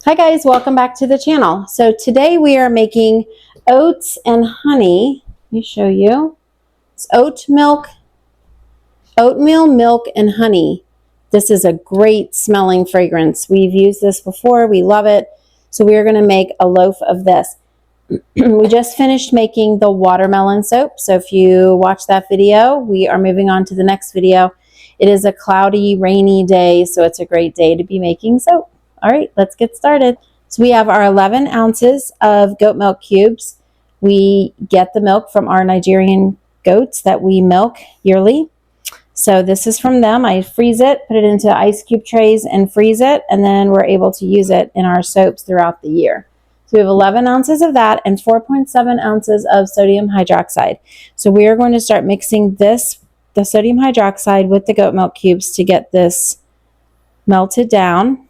Hi guys, welcome back to the channel. So today we are making oats and honey. Let me show you. It's oatmeal, milk, and honey. This is a great smelling fragrance. We've used this before. We love it. So we are going to make a loaf of this. We just finished making the watermelon soap. So if you watch that video, we are moving on to the next video. It is a cloudy, rainy day, so it's a great day to be making soap. All right, let's get started. So we have our 11 ounces of goat milk cubes. We get the milk from our Nigerian goats that we milk yearly. So this is from them. I freeze it, put it into ice cube trays and freeze it, and then we're able to use it in our soaps throughout the year. So we have 11 ounces of that and 4.7 ounces of sodium hydroxide. So we are going to start mixing the sodium hydroxide with the goat milk cubes to get this melted down.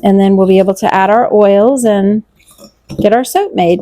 And then we'll be able to add our oils and get our soap made.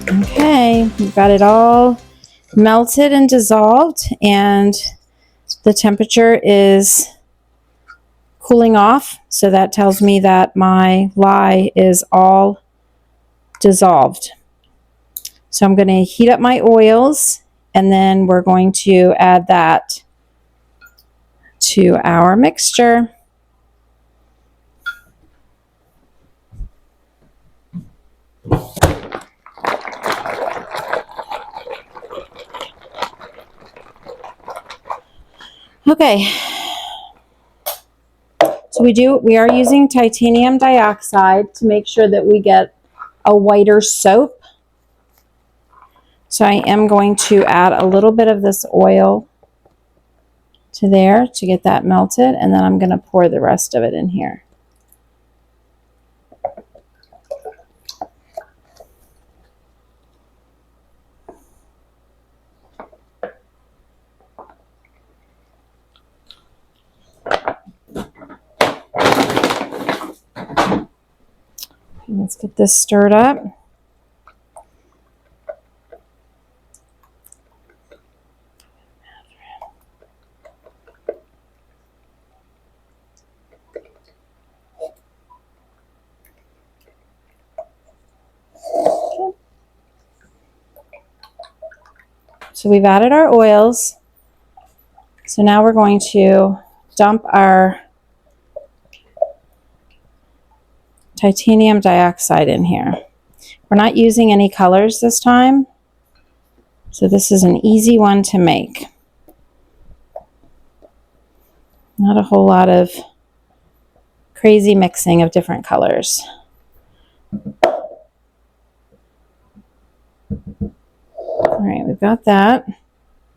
Okay, we've got it all melted and dissolved, and the temperature is cooling off. So that tells me that my lye is all dissolved. So I'm going to heat up my oils, and then we're going to add that to our mixture. Okay, so we are using titanium dioxide to make sure that we get a whiter soap. So I am going to add a little bit of this oil to there to get that melted, and then I'm going to pour the rest of it in here. Let's get this stirred up. So we've added our oils. So now we're going to dump our titanium dioxide in here. We're not using any colors this time, so this is an easy one to make. Not a whole lot of crazy mixing of different colors. All right, we've got that.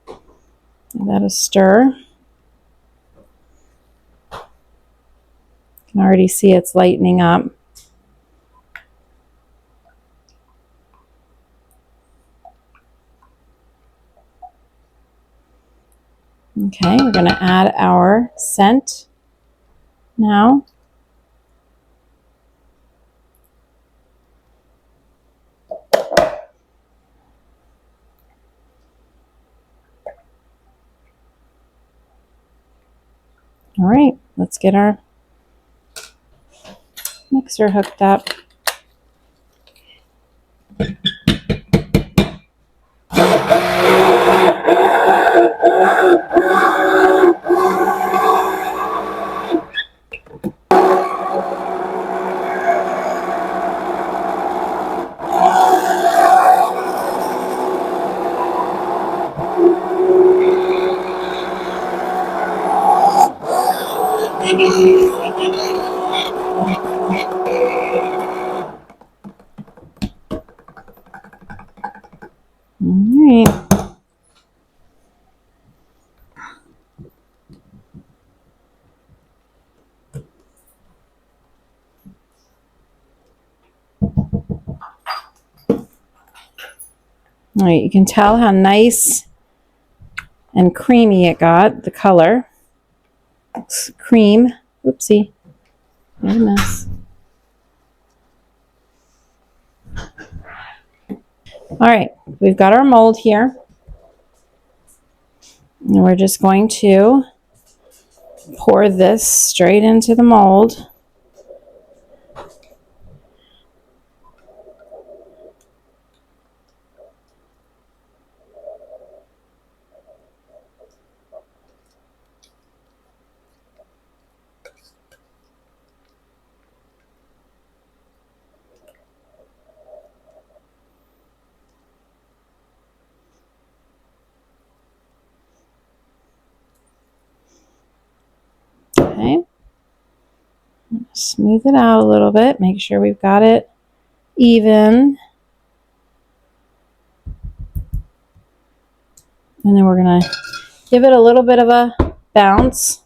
Give that a stir. You can already see it's lightening up. Okay, we're going to add our scent now. All right, let's get our mixer hooked up. All right. All right, you can tell how nice and creamy it got, the color. It's cream. Oopsie. Made a mess. All right, we've got our mold here. And we're just going to pour this straight into the mold. Okay. Smooth it out a little bit. Make sure we've got it even. And then we're going to give it a little bit of a bounce.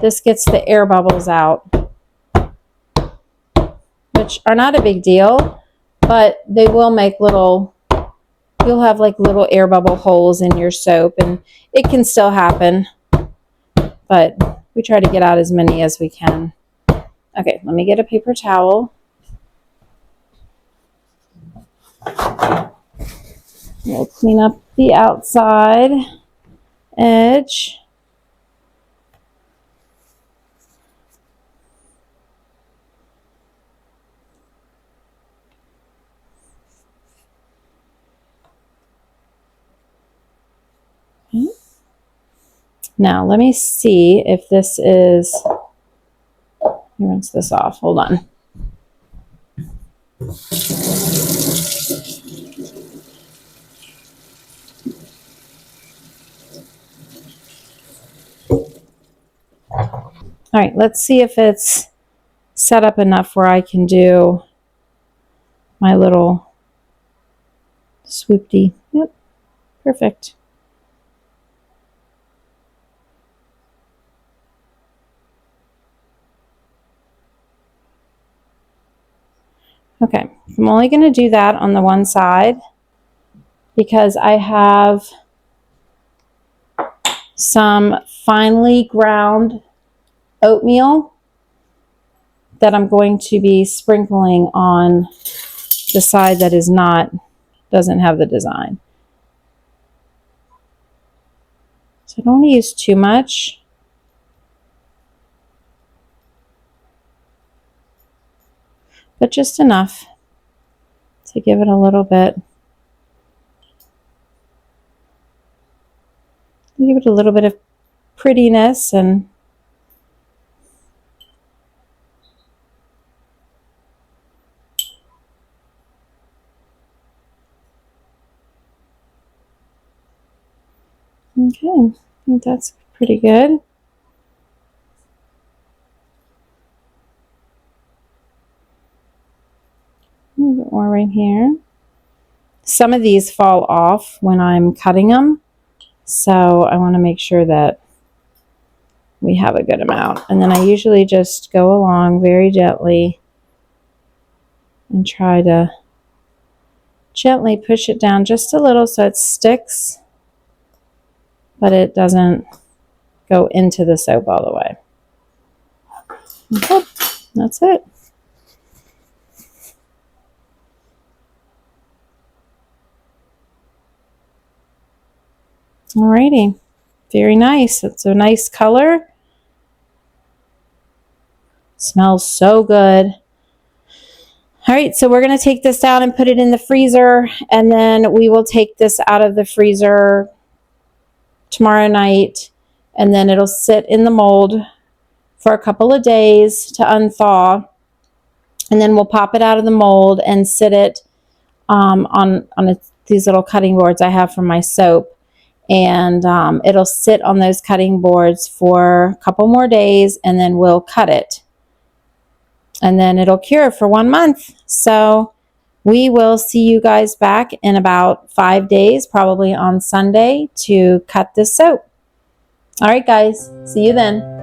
This gets the air bubbles out, which are not a big deal, but they will make little, you'll have like little air bubble holes in your soap, and it can still happen, but we try to get out as many as we can. Okay, let me get a paper towel. We'll clean up the outside edge. Okay. Now, let me see if this is, let me rinse this off. Hold on. All right, let's see if it's set up enough where I can do my little swoopty. Yep, perfect. Okay, I'm only going to do that on the one side because I have some finely ground oatmeal that I'm going to be sprinkling on the side that is not, doesn't have the design. So I don't want to use too much. But just enough to give it a little bit. Give it a little bit of prettiness and okay, I think that's pretty good. A little bit more right here. Some of these fall off when I'm cutting them, so I want to make sure that we have a good amount. And then I usually just go along very gently and try to gently push it down just a little so it sticks, but it doesn't go into the soap all the way. Okay, that's it. Alrighty, very nice. It's a nice color. Smells so good. All right, so we're going to take this down and put it in the freezer, and then we will take this out of the freezer tomorrow night, and then it'll sit in the mold for a couple of days to unthaw, and then we'll pop it out of the mold and sit it on these little cutting boards I have for my soap, and it'll sit on those cutting boards for a couple more days, and then we'll cut it, and then it'll cure for 1 month. So we will see you guys back in about 5 days, probably on Sunday, to cut this soap. All right, guys, see you then.